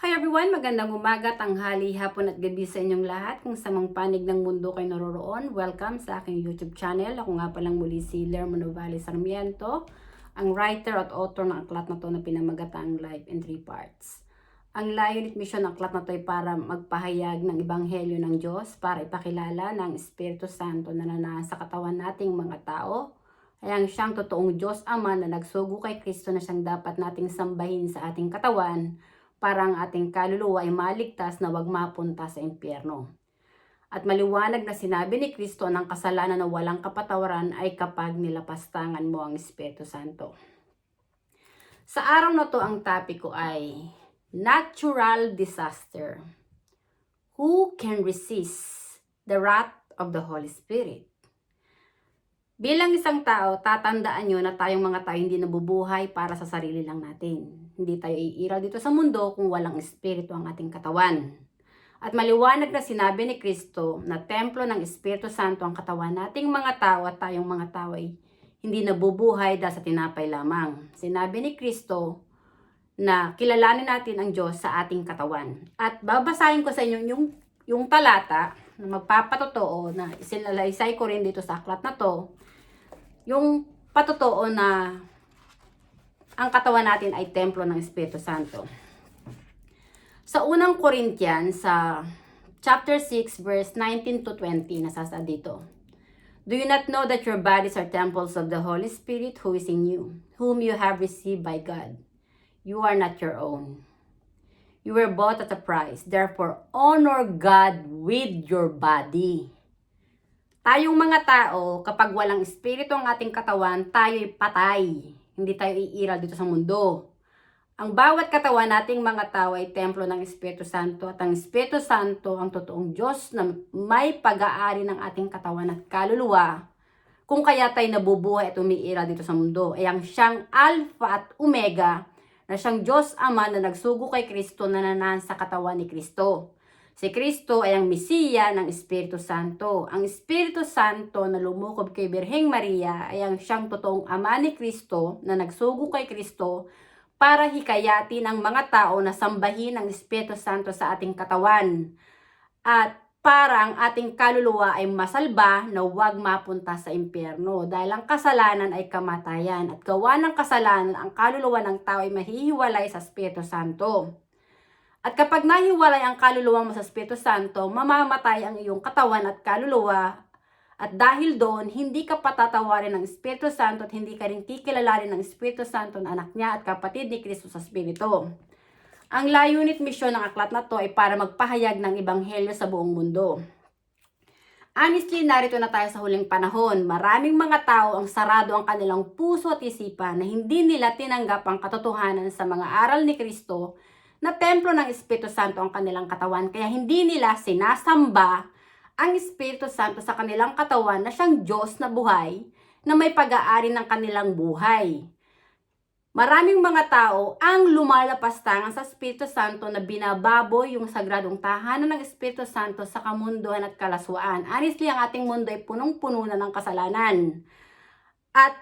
Hi everyone! Magandang umaga, tanghali, hapon at gabi sa inyong lahat. Kung sa mang panig ng mundo kayo naroroon, welcome sa aking YouTube channel. Ako nga palang muli si Lerma Novales Sarmiento, ang writer at author ng aklat na to na pinamagatang Life in 3 Parts. Ang layunin at misyon ng aklat na to ay para magpahayag ng Ebanghelyo ng Diyos, para ipakilala ng Espiritu Santo na nanasa sa katawan nating mga tao. Ay ang siyang totoong Diyos Ama na nagsugo kay Kristo na siyang dapat nating sambahin sa ating katawan, para ang ating kaluluwa ay maligtas na wag mapunta sa impyerno. At maliwanag na sinabi ni Kristo ng kasalanan na walang kapatawaran ay kapag nilapastangan mo ang Espiritu Santo. Sa araw na to ang topic ko ay natural disaster. Who can resist the wrath of the Holy Spirit? Bilang isang tao, tatandaan nyo na tayong mga tao hindi nabubuhay para sa sarili lang natin. Hindi tayo iiral dito sa mundo kung walang espiritu ang ating katawan. At maliwanag na sinabi ni Kristo na templo ng Espiritu Santo ang katawan nating mga tao at tayong mga tao ay hindi nabubuhay dahil sa tinapay lamang. Sinabi ni Kristo na kilalanin natin ang Diyos sa ating katawan. At babasahin ko sa inyo yung talata na magpapatotoo na isinalaysay ko rin dito sa aklat na to. Yung patotoo na ang katawan natin ay templo ng Espiritu Santo. Sa unang Corinthians, sa chapter 6, verse 19 to 20, nasasa dito. Do you not know that your bodies are temples of the Holy Spirit who is in you, whom you have received by God? You are not your own. You were bought at a price. Therefore, honor God with your body. Tayong mga tao, kapag walang espiritu ang ating katawan, tayo'y patay. Hindi tayo iiral dito sa mundo. Ang bawat katawan nating mga tao ay templo ng Espiritu Santo at ang Espiritu Santo ang totoong Diyos na may pag-aari ng ating katawan at kaluluwa. Kung kaya tayo nabubuhay at umiiral dito sa mundo, ay ang siyang Alpha at Omega na siyang Diyos Ama na nagsugo kay Kristo na nanasa sa katawan ni Kristo. Si Kristo ay ang Mesiya ng Espiritu Santo. Ang Espiritu Santo na lumukob kay Birheng Maria ay ang siyang totoong Ama ni Kristo na nagsugo kay Kristo para hikayatin ang mga tao na sambahin ang Espiritu Santo sa ating katawan. At para ang ating kaluluwa ay masalba na huwag mapunta sa impyerno. Dahil ang kasalanan ay kamatayan. At gawa ng kasalanan, ang kaluluwa ng tao ay mahihiwalay sa Espiritu Santo. At kapag nahiwalay ang kaluluwa mo sa Espiritu Santo, mamamatay ang iyong katawan at kaluluwa. At dahil doon, hindi ka patatawarin ng Espiritu Santo at hindi ka rin kikilalanin ng Espiritu Santo na anak niya at kapatid ni Kristo sa Espiritu. Ang layunin at misyon ng aklat na to ay para magpahayag ng Ebanghelyo sa buong mundo. Honestly, narito na tayo sa huling panahon. Maraming mga tao ang sarado ang kanilang puso at isipan na hindi nila tinanggap ang katotohanan sa mga aral ni Kristo na templo ng Espiritu Santo ang kanilang katawan. Kaya hindi nila sinasamba ang Espiritu Santo sa kanilang katawan na siyang Diyos na buhay na may pag-aari ng kanilang buhay. Maraming mga tao ang lumalapastangan sa Espiritu Santo na binababoy yung sagradong tahanan ng Espiritu Santo sa kamunduhan at kalaswaan. Honestly, ang ating mundo ay punong-puno na ng kasalanan. At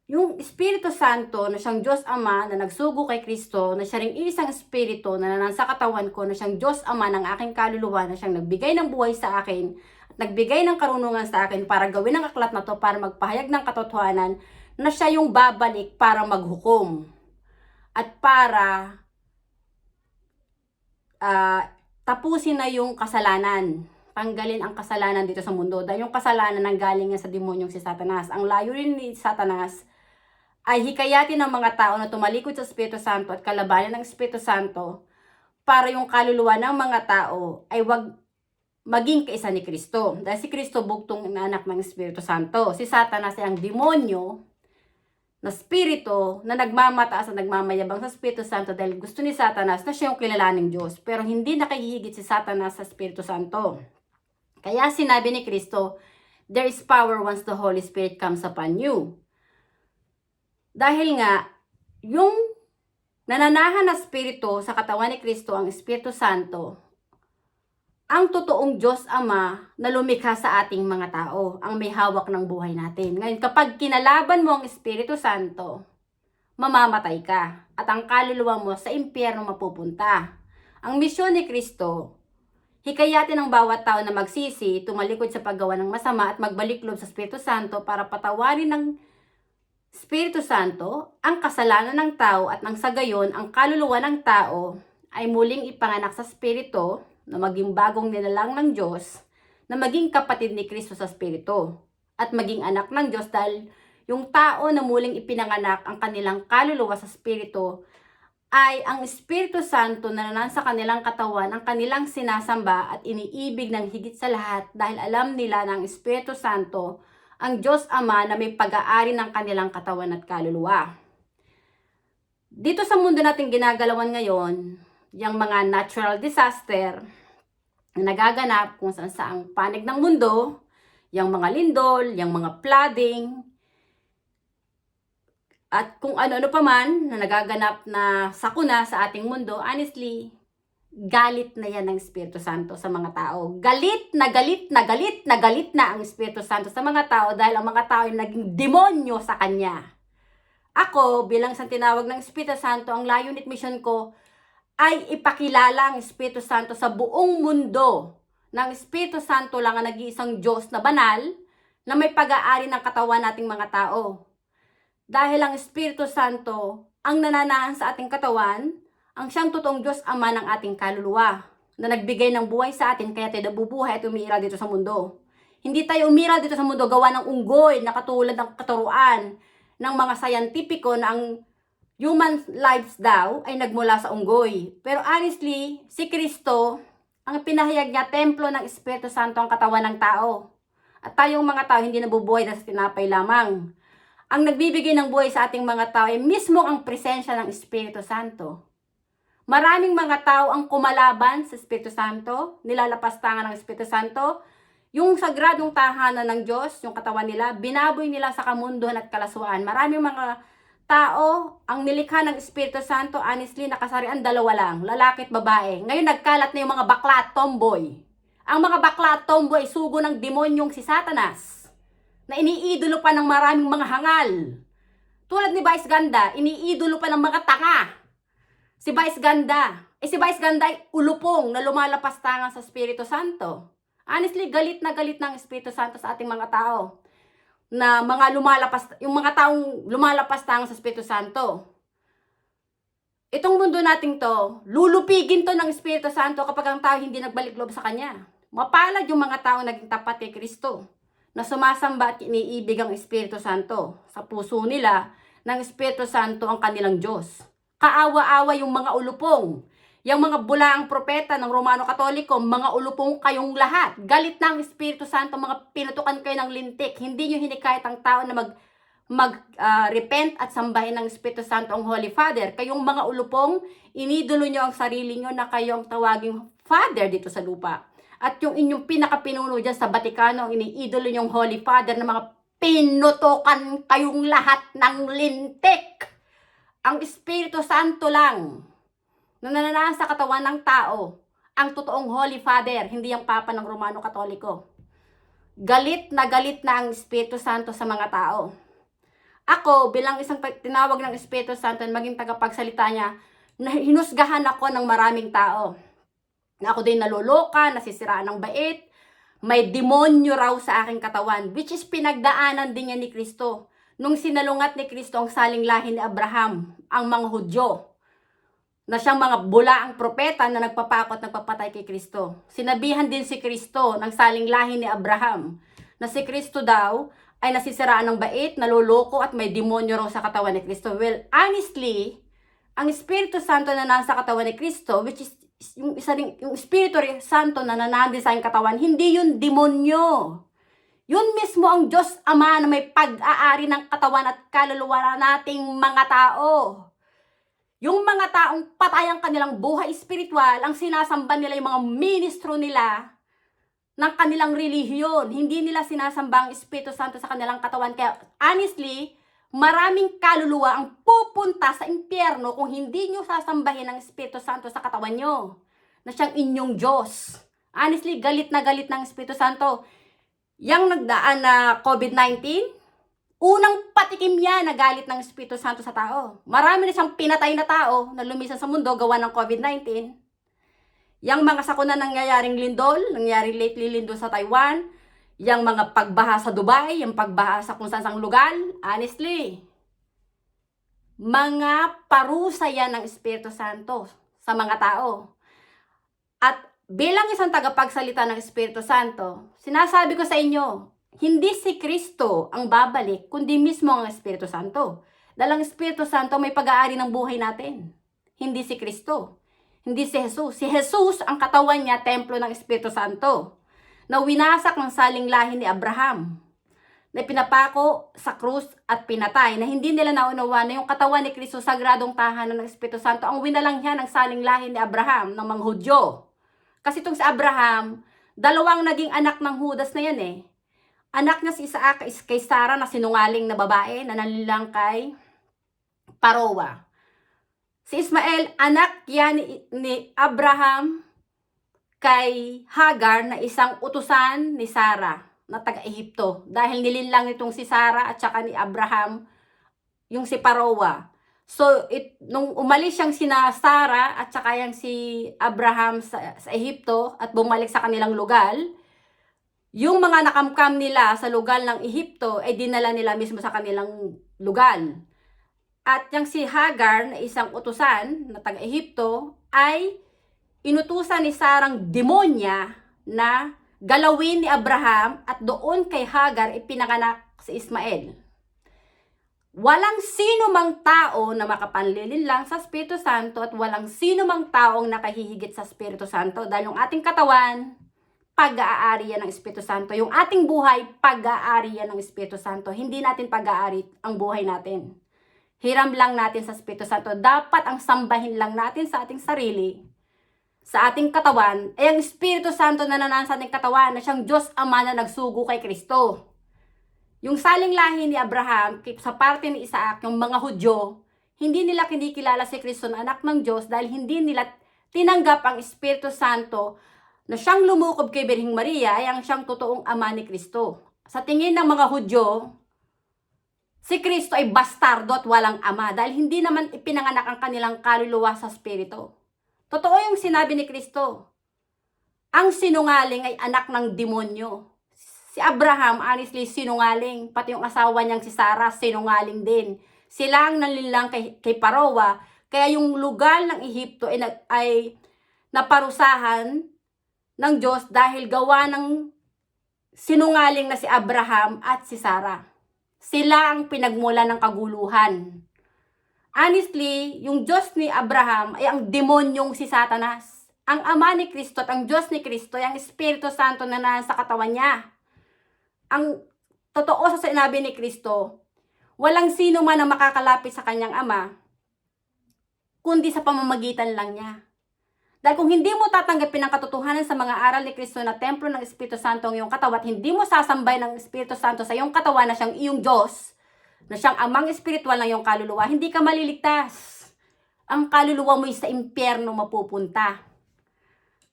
yung Espiritu Santo na siyang Diyos Ama na nagsugo kay Kristo, na siya ring isang Espiritu na nasa katawan ko, na siyang Diyos Ama ng aking kaluluwa, na siyang nagbigay ng buhay sa akin at nagbigay ng karunungan sa akin para gawin ang aklat na to, para magpahayag ng katotohanan na siya yung babalik para maghukom at para tapusin na yung kasalanan. Tanggalin ang kasalanan dito sa mundo dahil yung kasalanan nanggaling sa demonyong si Satanas. Ang layunin ni Satanas ay hikayatin ng mga tao na tumalikod sa Espiritu Santo at kalabanan ng Espiritu Santo para yung kaluluwa ng mga tao ay wag maging kaisa ni Kristo. Dahil si Kristo bugtong na anak ng Espiritu Santo. Si Satanas ay ang demonyo na spirito na nagmamataas at nagmamayabang sa Espiritu Santo dahil gusto ni Satanas na siya yung kilalaning Diyos. Pero hindi nakahihigit si Satanas sa Espiritu Santo. Kaya sinabi ni Kristo, there is power once the Holy Spirit comes upon you. Dahil nga, yung nananahan na spirito sa katawan ni Kristo, ang Espiritu Santo, ang totoong Diyos Ama na lumikha sa ating mga tao, ang may hawak ng buhay natin. Ngayon, kapag kinalaban mo ang Espiritu Santo, mamamatay ka at ang kaluluwa mo sa impyerno mapupunta. Ang misyon ni Kristo, hikayatin ang bawat tao na magsisi, tumalikod sa paggawa ng masama at magbalik loob sa Espiritu Santo para patawarin ng Espiritu Santo ang kasalanan ng tao at nang sa gayon ang kaluluwa ng tao ay muling ipanganak sa Espiritu na maging bagong nilalang ng Diyos, na maging kapatid ni Kristo sa Espiritu at maging anak ng Diyos dahil yung tao na muling ipinanganak ang kanilang kaluluwa sa Espiritu ay ang Espiritu Santo na nasa kanilang katawan ang kanilang sinasamba at iniibig ng higit sa lahat dahil alam nila ng Espiritu Santo ang Diyos Ama na may pag-aari ng kanilang katawan at kaluluwa. Dito sa mundo natin ginagalawan ngayon, yung mga natural disaster na nagaganap kung saan saang panig ng mundo, yung mga lindol, yung mga flooding, at kung ano-ano pa man na nagaganap na sakuna sa ating mundo, honestly, galit na yan ng Espiritu Santo sa mga tao. Galit na galit na galit na galit na ang Espiritu Santo sa mga tao dahil ang mga tao ay naging demonyo sa Kanya. Ako, bilang isang tinawag ng Espiritu Santo, ang layunin at mission ko ay ipakilala ang Espiritu Santo sa buong mundo. Ng Espiritu Santo lang ang nag-iisang Diyos na banal na may pag-aari ng katawan nating mga tao. Dahil ang Espiritu Santo ang nananahan sa ating katawan, ang siyang totoong Diyos Ama ng ating kaluluwa na nagbigay ng buhay sa atin kaya tayo nabubuhay at umiiral dito sa mundo. Hindi tayo umiiral dito sa mundo gawa ng unggoy na katulad ng katuruan ng mga sayantipiko na ang human lives daw ay nagmula sa unggoy. Pero honestly, si Kristo, ang pinahayag niya, templo ng Espiritu Santo ang katawan ng tao. At tayong mga tao hindi nabubuhay dahil sa tinapay lamang. Ang nagbibigay ng buhay sa ating mga tao ay mismo ang presensya ng Espiritu Santo. Maraming mga tao ang kumalaban sa Espiritu Santo, nilalapastangan ng Espiritu Santo. Yung sagradong tahanan ng Diyos, yung katawan nila, binaboy nila sa kamunduhan at kalaswaan. Maraming mga tao ang nilikha ng Espiritu Santo, honestly, nakasarian dalawa lang, lalaki at babae. Ngayon nagkalat na yung mga bakla at tomboy. Ang mga bakla at tomboy ay sugo ng demonyong si Satanas, na iniidolo pa ng maraming mga hangal. Tulad ni Vice Ganda, iniidolo pa ng mga tanga. Si Vice Ganda. Si Vice Ganda ay ulupong na lumalapastangan sa Espiritu Santo. Honestly, galit na galit ng Espiritu Santo sa ating mga tao. Na yung mga taong lumalapastangan sa Espiritu Santo. Itong mundo nating to, lulupigin to ng Espiritu Santo kapag ang tao hindi nagbalik loob sa Kanya. Mapalad yung mga taong naging tapat kay Kristo, na sumasamba at iniibig ang Espiritu Santo. Sa puso nila, ng Espiritu Santo ang kanilang Diyos. Kaawa-awa yung mga ulupong. Yung mga bulaang propeta ng Romano Katoliko, mga ulupong kayong lahat. Galit na ang Espiritu Santo, mga pinutukan kayo ng lintik. Hindi nyo hinikayat ang tao na repent at sambahin ng Espiritu Santo ang Holy Father. Kayong mga ulupong, inidolo nyo ang sarili nyo na kayo ang tawaging Father dito sa lupa. At yung inyong pinakapinuno dyan sa Vaticano, iniidolo nyo ang Holy Father na mga pinutukan kayong lahat ng lintik. Ang Espiritu Santo lang na nananahan sa katawan ng tao, ang totoong Holy Father, hindi ang Papa ng Romano Katoliko. Galit na ang Espiritu Santo sa mga tao. Ako, bilang isang tinawag ng Espiritu Santo at maging tagapagsalita niya, hinusgahan ako ng maraming tao. Na ako din naloloka, nasisiraan ng bait, may demonyo raw sa aking katawan, which is pinagdaanan din niya ni Kristo. Nung sinalungat ni Kristo ang saling lahi ni Abraham, ang mga Hudyo, na siyang mga bulaang propeta na nagpapakot, nagpapatay kay Kristo. Sinabihan din si Kristo ng saling lahi ni Abraham, na si Kristo daw ay nasisiraan ng bait, naloloko at may demonyo raw sa katawan ni Kristo. Well, honestly, ang Espiritu Santo na nasa katawan ni Kristo, which is yung Espiritu Santo na nanandun sa aking katawan, hindi yun demonyo. Yun mismo ang Diyos Ama na may pag-aari ng katawan at kaluluwa nating mga tao. Yung mga taong patay ang kanilang buhay espiritual, ang sinasamba nila yung mga ministro nila ng kanilang relihiyon. Hindi nila sinasamba ang Espiritu Santo sa kanilang katawan. Kaya honestly, maraming kaluluwa ang pupunta sa impyerno kung hindi nyo sasambahin ang Espiritu Santo sa katawan nyo, na siyang inyong Diyos. Honestly, galit na galit ng Espiritu Santo. Yang nagdaan na COVID-19, Unang patikim niya na galit ng Espiritu Santo sa tao. Marami na siyang pinatay na tao na lumisan sa mundo gawa ng COVID-19. Yang mga sakuna nangyayaring lindol, nangyayaring lately lindol sa Taiwan, yang mga pagbaha sa Dubai, yung pagbaha sa kung saan lugar, honestly, mga parusa yan ng Espiritu Santo sa mga tao. At bilang isang tagapagsalita ng Espiritu Santo, sinasabi ko sa inyo, hindi si Kristo ang babalik, kundi mismo ang Espiritu Santo. Dahil ang Espiritu Santo may pag-aari ng buhay natin. Hindi si Kristo. Hindi si Jesus. Si Jesus, ang katawan niya, templo ng Espiritu Santo. Na winasak ng saling lahi ni Abraham. Na pinapako sa krus at pinatay. Na hindi nila naunawa na yung katawan ni Kristo, sagradong tahanan ng Espiritu Santo, ang winalang niya ng saling lahi ni Abraham, ng mga Hudyo. Kasi itong si Abraham, dalawang naging anak ng Judas na yan eh. Anak niya si Isaac kay Sarah na sinungaling na babae na nanilang kay Parowa. Si Ismael, anak yan ni Abraham kay Hagar na isang utusan ni Sarah na taga-Ehipto. Dahil nilinlang nitong si Sarah at saka ni Abraham yung si Parowa. So, nung umalis siyang sina Sarah at saka yung si Abraham sa Ehipto at bumalik sa kanilang lugar, yung mga nakamkam nila sa lugar ng Ehipto ay dinala nila mismo sa kanilang lugar. At yung si Hagar na isang utusan na taga-Ehipto ay inutusan ni Sarang demonya na galawin ni Abraham at doon kay Hagar ipinanganak si Ismael. Walang sino mang tao na makapanlilin lang sa Espiritu Santo at walang sino mang taong nakahihigit sa Espiritu Santo dahil yung ating katawan, pag-aari yan ng Espiritu Santo. Yung ating buhay, pag-aari yan ng Espiritu Santo. Hindi natin pag-aari ang buhay natin. Hiram lang natin sa Espiritu Santo. Dapat ang sambahin lang natin sa ating sarili, sa ating katawan, ay ang Espiritu Santo na nanasa ating katawan na siyang Diyos Ama na nagsugo kay Kristo. Yung saling lahi ni Abraham, sa parte ni Isaac, yung mga Hudyo, hindi nila kinikilala si Kristo na anak ng Diyos dahil hindi nila tinanggap ang Espiritu Santo na siyang lumukob kay Birheng Maria ay ang siyang totoong ama ni Kristo. Sa tingin ng mga Hudyo, si Kristo ay bastardo at walang ama dahil hindi naman ipinanganak ang kanilang kaluluwa sa Espiritu. Totoo yung sinabi ni Kristo. Ang sinungaling ay anak ng demonyo. Si Abraham, honestly, sinungaling. Pati yung asawa niyang si Sarah, sinungaling din. Sila ang nanlilang kay Parowa. Kaya yung lugar ng Ehipto ay naparusahan ng Diyos dahil gawa ng sinungaling na si Abraham at si Sarah. Sila ang pinagmula ng kaguluhan. Honestly, yung Diyos ni Abraham ay ang demonyong si Satanas. Ang ama ni Kristo at ang Diyos ni Kristo ay ang Espiritu Santo na nasa katawan niya. Ang totoo sa sinabi ni Kristo, walang sino man ang makakalapit sa kanyang ama, kundi sa pamamagitan lang niya. Dahil kung hindi mo tatanggapin ang katotohanan sa mga aral ni Kristo na templo ng Espiritu Santo ang iyong katawan, hindi mo sasambay ng Espiritu Santo sa iyong katawan na siyang iyong Diyos, na siyang amang espiritual ng iyong kaluluwa, hindi ka maliligtas. Ang kaluluwa mo ay sa impyerno mapupunta.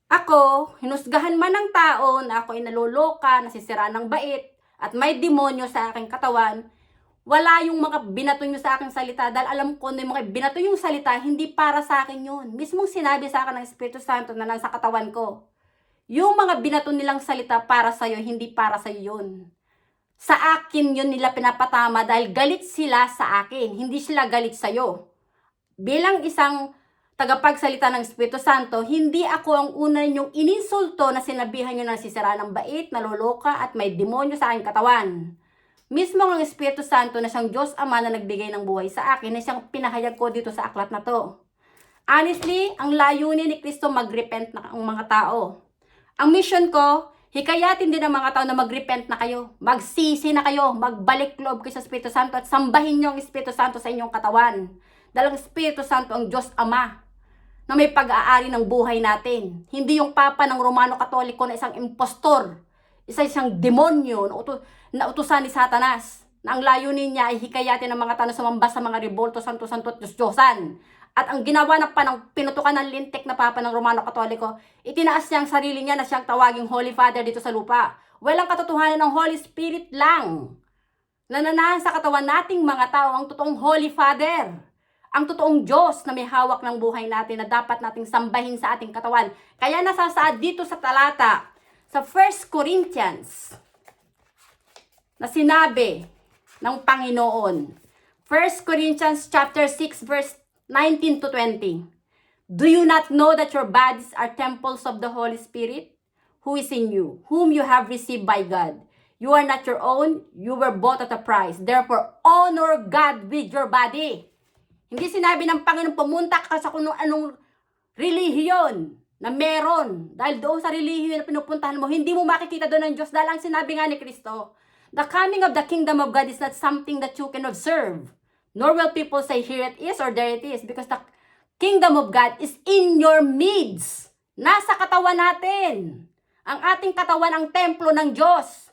Ako, hinusgahan man ng tao na ako ay naloloka, nasisira ng bait, at may demonyo sa aking katawan, wala yung mga binato nyo sa aking salita dahil alam ko na yung mga binato yung salita, hindi para sa akin yun. Mismong sinabi sa akin ng Espiritu Santo na nasa katawan ko. Yung mga binato nilang salita para sa'yo, hindi para sa'yo yun. Sa akin yun nila pinapatama dahil galit sila sa akin, hindi sila galit sa'yo. Bilang isang tagapagsalita ng Espiritu Santo, hindi ako ang una ninyong ininsulto na sinabihan nyo na nasisira ng bait, naloloka at may demonyo sa aking katawan. Mismo ang Espiritu Santo na siyang Diyos Ama na nagbigay ng buhay sa akin na siyang pinahayag ko dito sa aklat na to. Honestly, ang layunin ni Kristo mag-repent na ang mga tao. Ang mission ko, hikayatin din ang mga tao na mag-repent na kayo. Magsisi na kayo, magbalik loob kayo sa Espiritu Santo at sambahin niyo ang Espiritu Santo sa inyong katawan. Dahil ang Espiritu Santo ang Diyos Ama na may pag-aari ng buhay natin. Hindi yung Papa ng Romano Katoliko na isang impostor, isang demonyo na utusan ni Satanas, na ang layunin niya ay hikayatin ng mga tao na sumamba sa mga rebolto, santo-santo at Diyos-Diyosan. At ang ginawa ng pinutukan ng lintik na Papa ng Romano Katoliko, itinaas niya ang sarili niya na siyang tawaging Holy Father dito sa lupa. Walang katotohanan ng Holy Spirit lang. Nananahan sa katawan nating mga tao ang totoong Holy Father, ang totoong Diyos na may hawak ng buhay natin na dapat nating sambahin sa ating katawan. Kaya nasasaad dito sa talata, sa 1 Corinthians, na sinabi ng Panginoon. 1 Corinthians chapter 6 verse 19 to 20. Do you not know that your bodies are temples of the Holy Spirit, who is in you, whom you have received by God? You are not your own, you were bought at a price. Therefore, honor God with your body. Hindi sinabi ng Panginoon, pumunta ka sa kung anong relihiyon na meron. Dahil doon sa relihiyon na pinupuntahan mo, hindi mo makikita doon ng Diyos. Dahil ang sinabi nga ni Kristo, the coming of the kingdom of God is not something that you can observe. Nor will people say, here it is or there it is. Because the kingdom of God is in your midst. Nasa katawan natin. Ang ating katawan ang templo ng Diyos.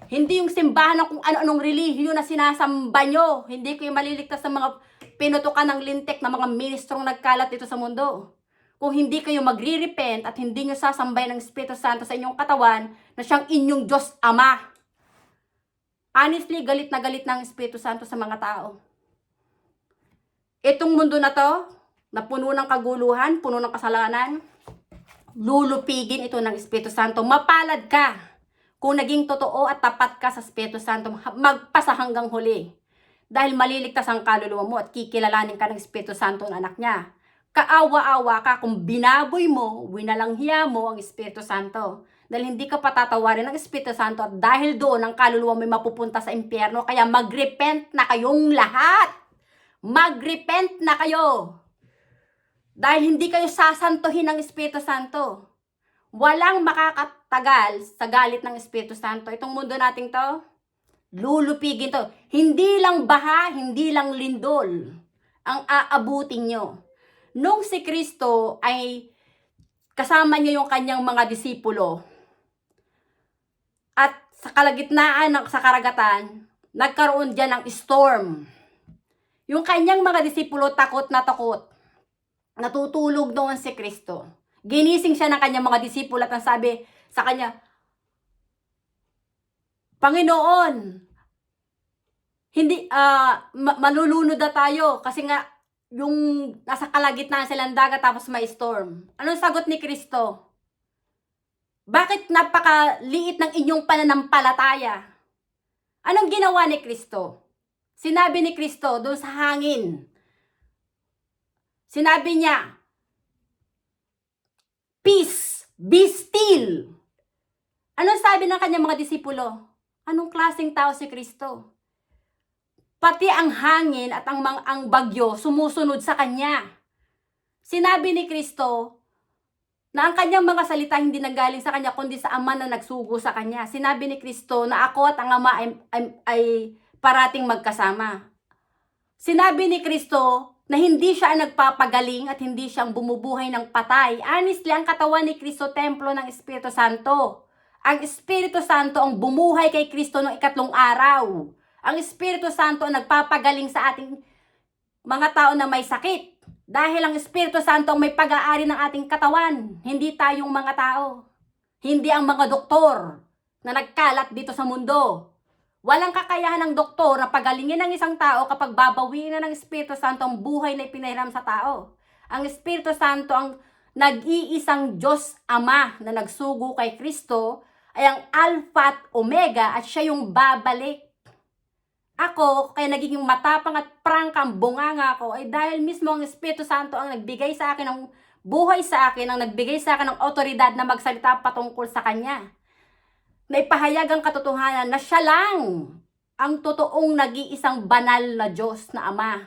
Hindi yung simbahan ng kung ano-anong relihiyon na sinasamba nyo. Hindi kayo maliligtas sa mga pinutukan ng lintik na mga ministrong nagkalat dito sa mundo. Kung hindi kayo magre-repent at hindi nyo sasambay ng Espiritu Santo sa inyong katawan na siyang inyong Diyos Ama. Honestly, galit ng Espiritu Santo sa mga tao. Itong mundo na to, na puno ng kaguluhan, puno ng kasalanan, lulupigin ito ng Espiritu Santo. Mapalad ka kung naging totoo at tapat ka sa Espiritu Santo, magpasa hanggang huli. Dahil maliligtas ang kaluluwa mo at kikilalanin ka ng Espiritu Santo ng anak niya. Kaawa-awa ka kung binaboy mo, winalanghiya mo ang Espiritu Santo. Dahil hindi ka patatawarin ng Espiritu Santo at dahil doon ang kaluluwa mo ay mapupunta sa impyerno. Kaya magrepent na kayong lahat. Magrepent na kayo. Dahil hindi kayo sasantuhin ng Espiritu Santo. Walang makakatagal sa galit ng Espiritu Santo. Itong mundo nating to, lulupigin to. Hindi lang baha, hindi lang lindol ang aabutin nyo. Nung si Kristo ay kasama niya yung kanyang mga disipulo at sa kalagitnaan sa karagatan, nagkaroon dyan ng storm. Yung kanyang mga disipulo takot na takot. Natutulog doon si Kristo. Ginising siya ng kanyang mga disipulo at ang sabi sa kanya, Panginoon, hindi, malulunod na tayo kasi nga yung nasa kalagitnaan silang dagat tapos may storm. Anong sagot ni Kristo? Bakit napakaliit ng inyong pananampalataya? Anong ginawa ni Kristo? Sinabi ni Kristo doon sa hangin. Sinabi niya, peace, be still. Anong sabi ng kanyang mga disipulo? Anong klaseng tao si Kristo? Pati ang hangin at ang bagyo sumusunod sa kanya. Sinabi ni Kristo na ang kanyang mga salita hindi nanggaling sa kanya kundi sa Ama na nagsugo sa kanya. Sinabi ni Kristo na ako at ang Ama ay parating magkasama. Sinabi ni Kristo na hindi siya nagpapagaling at hindi siyang bumubuhay ng patay. Honestly, ang katawan ni Kristo, templo ng Espiritu Santo. Ang Espiritu Santo ang bumuhay kay Kristo noong 3 araw. Ang Espiritu Santo ang nagpapagaling sa ating mga tao na may sakit. Dahil ang Espiritu Santo ang may pag-aari ng ating katawan. Hindi tayong mga tao. Hindi ang mga doktor na nagkalat dito sa mundo. Walang kakayahan ng doktor na pagalingin ng isang tao kapag babawiin na ng Espiritu Santo ang buhay na ipinahiram sa tao. Ang Espiritu Santo ang nag-iisang Diyos Ama na nagsugo kay Kristo ay ang Alpha at Omega at siya yung babalik. Ako, kaya nagiging matapang at prangka ang bunganga ko ay dahil mismo ang Espiritu Santo ang nagbigay sa akin ng buhay sa akin, ang nagbigay sa akin ng otoridad na magsalita patungkol sa Kanya. Na ipahayag ang katotohanan na siya lang ang totoong nag-iisang banal na Diyos na Ama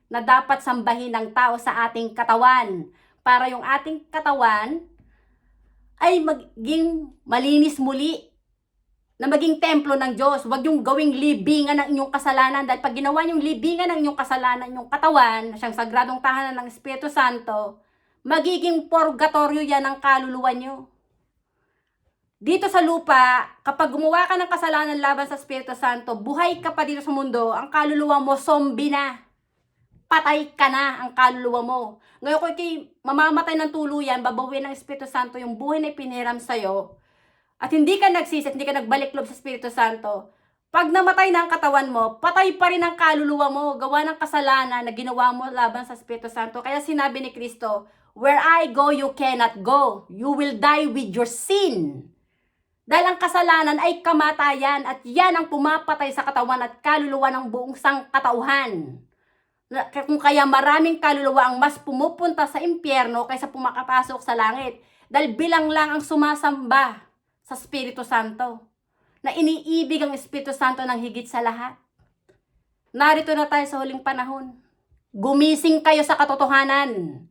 na dapat sambahin ng tao sa ating katawan para yung ating katawan ay maging malinis muli, na maging templo ng Diyos. Huwag yung gawing libingan ng inyong kasalanan. Dahil pag ginawa yung libingan ng inyong kasalanan, inyong katawan, na siyang sagradong tahanan ng Espiritu Santo, magiging purgatorio yan ang kaluluwa nyo. Dito sa lupa, kapag gumawa ka ng kasalanan laban sa Espiritu Santo, buhay ka pa dito sa mundo, ang kaluluwa mo, zombie na. Patay ka na ang kaluluwa mo. Ngayon kung mamamatay ng tuluyan, babawin ng Espiritu Santo yung buhay na ipinhiram sa'yo, at hindi ka nagsisi, hindi ka nagbalik loob sa Espiritu Santo, Pag namatay na ang katawan mo, patay pa rin ang kaluluwa mo, gawa ng kasalanan na ginawa mo laban sa Espiritu Santo. Kaya sinabi ni Kristo, where I go, you cannot go. You will die with your sin. Dahil ang kasalanan ay kamatayan at yan ang pumapatay sa katawan at kaluluwa ng buong sangkatauhan. Kung kaya maraming kaluluwa ang mas pumupunta sa impyerno kaysa pumakapasok sa langit. Dahil bilang lang ang sumasamba sa Espiritu Santo. Na iniibig ang Espiritu Santo ng higit sa lahat. Narito na tayo sa huling panahon. Gumising kayo sa katotohanan.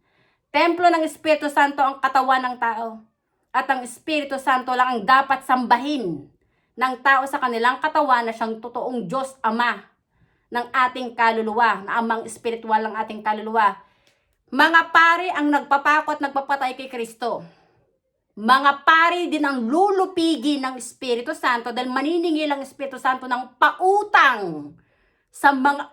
Templo ng Espiritu Santo ang katawan ng tao. At ang Espiritu Santo lang ang dapat sambahin ng tao sa kanilang katawan na siyang totoong Diyos Ama ng ating kaluluwa, na amang espiritual ng ating kaluluwa. Mga pare ang nagpapakot, nagpapatay kay Kristo. Mga pari din ang lulupigi ng Espiritu Santo dahil maniningil ang Espiritu Santo ng pautang sa mga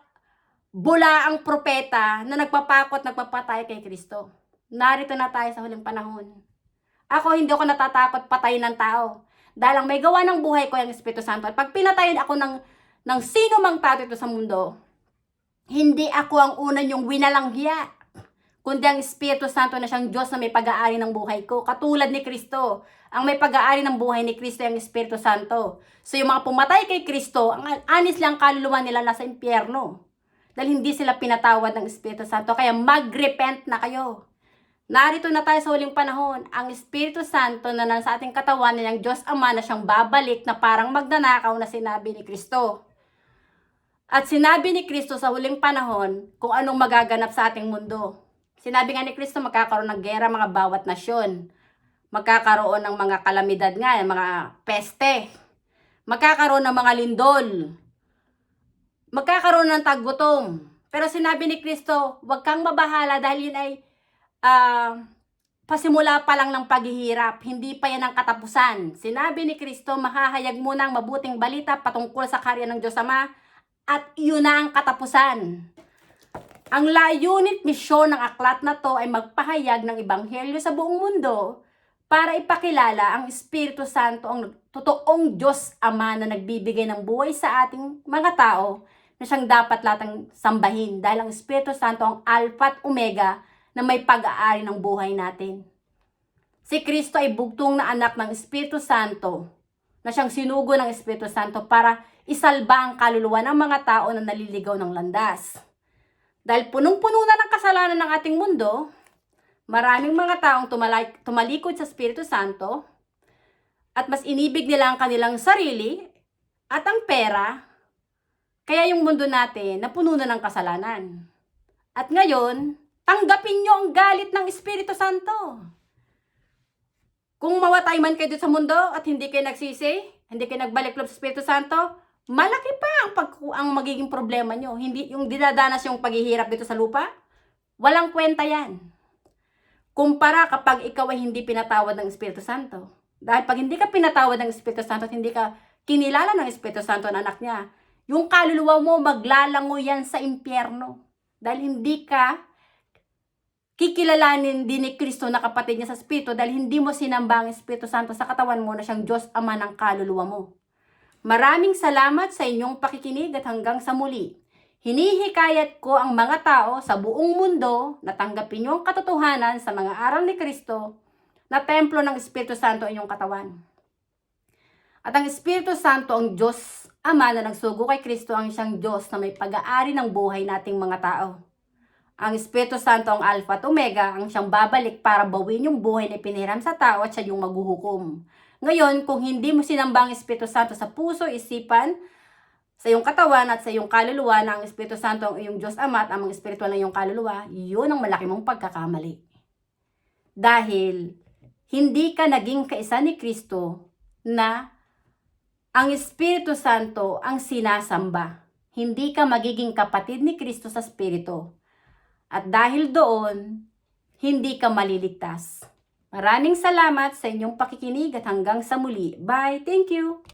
bulaang propeta na nagpapakot, nagpapatay kay Kristo. Narito na tayo sa huling panahon. Ako hindi ako natatakot patayin ng tao dahil ang may gawa ng buhay ko ay ang Espiritu Santo. At pag pinatayin ako ng sino mang tao ito sa mundo, hindi ako ang una niyong winalanghiya, kundi ang Espiritu Santo na siyang Diyos na may pag-aari ng buhay ko. Katulad ni Kristo. Ang may pag-aari ng buhay ni Kristo ay ang Espiritu Santo. So yung mga pumatay kay Kristo, ang anis lang kaluluwa nila nasa impyerno. Dahil hindi sila pinatawad ng Espiritu Santo. Kaya mag-repent na kayo. Narito na tayo sa huling panahon. Ang Espiritu Santo na nasa ating katawan na yung Diyos Ama na siyang babalik na parang magnanakaw na sinabi ni Kristo. At sinabi ni Kristo sa huling panahon kung anong magaganap sa ating mundo. Sinabi nga ni Kristo, magkakaroon ng gera mga bawat nasyon. Magkakaroon ng mga kalamidad nga, mga peste. Magkakaroon ng mga lindol. Magkakaroon ng taggutom. Pero sinabi ni Kristo, huwag kang mabahala dahil yun ay pasimula pa lang ng paghihirap. Hindi pa yan ang katapusan. Sinabi ni Kristo, mahahayag muna ang mabuting balita patungkol sa karya ng Diyos Ama at iyon na ang katapusan. Ang layunit misyon ng aklat na to ay magpahayag ng ebanghelyo sa buong mundo para ipakilala ang Espiritu Santo, ang totoong Diyos Ama na nagbibigay ng buhay sa ating mga tao na siyang dapat latang sambahin dahil ang Espiritu Santo ang Alpha at Omega na may pag-aari ng buhay natin. Si Kristo ay bugtong na anak ng Espiritu Santo na siyang sinugo ng Espiritu Santo para isalba ang kaluluwa ng mga tao na naliligaw ng landas. Dahil punong-puno na ng kasalanan ng ating mundo, maraming mga taong tumalikod sa Espiritu Santo at mas inibig nila ang kanilang sarili at ang pera, kaya yung mundo natin napuno na ng kasalanan. At ngayon, tanggapin nyo ang galit ng Espiritu Santo. Kung mawatay man kayo sa mundo at hindi kayo nagsisi, hindi kayo nagbalik loob sa Espiritu Santo, malaki pa ang magiging problema nyo. Hindi yung dinadanas yung paghihirap dito sa lupa. Walang kwenta yan. Kumpara kapag ikaw ay hindi pinatawad ng Espiritu Santo. Dahil pag hindi ka pinatawad ng Espiritu Santo at hindi ka kinilala ng Espiritu Santo na anak niya, yung kaluluwa mo maglalango yan sa impyerno. Dahil hindi ka kikilalanin din ni Kristo na kapatid niya sa Espiritu dahil hindi mo sinamba ang Espiritu Santo sa katawan mo na siyang Diyos Ama ng kaluluwa mo. Maraming salamat sa inyong pakikinig at hanggang sa muli. Hinihikayat ko ang mga tao sa buong mundo na tanggapin niyo ang katotohanan sa mga aral ni Kristo na templo ng Espiritu Santo inyong katawan. At ang Espiritu Santo ang Diyos Ama na nagsugo kay Kristo ang siyang Diyos na may pag-aari ng buhay nating mga tao. Ang Espiritu Santo ang Alpha at Omega ang siyang babalik para bawin yung buhay na pinihiram sa tao at siya yung maghuhukom. Ngayon, kung hindi mo sinamba ang Espiritu Santo sa puso, isipan, sa iyong katawan at sa iyong kaluluwa na ang Espiritu Santo ang iyong Diyos Ama at ang espiritual na iyong kaluluwa, yun ang malaki mong pagkakamali. Dahil hindi ka naging kaisa ni Kristo na ang Espiritu Santo ang sinasamba. Hindi ka magiging kapatid ni Kristo sa Espiritu. At dahil doon, hindi ka maliligtas. Maraming salamat sa inyong pakikinig at hanggang sa muli. Bye! Thank you!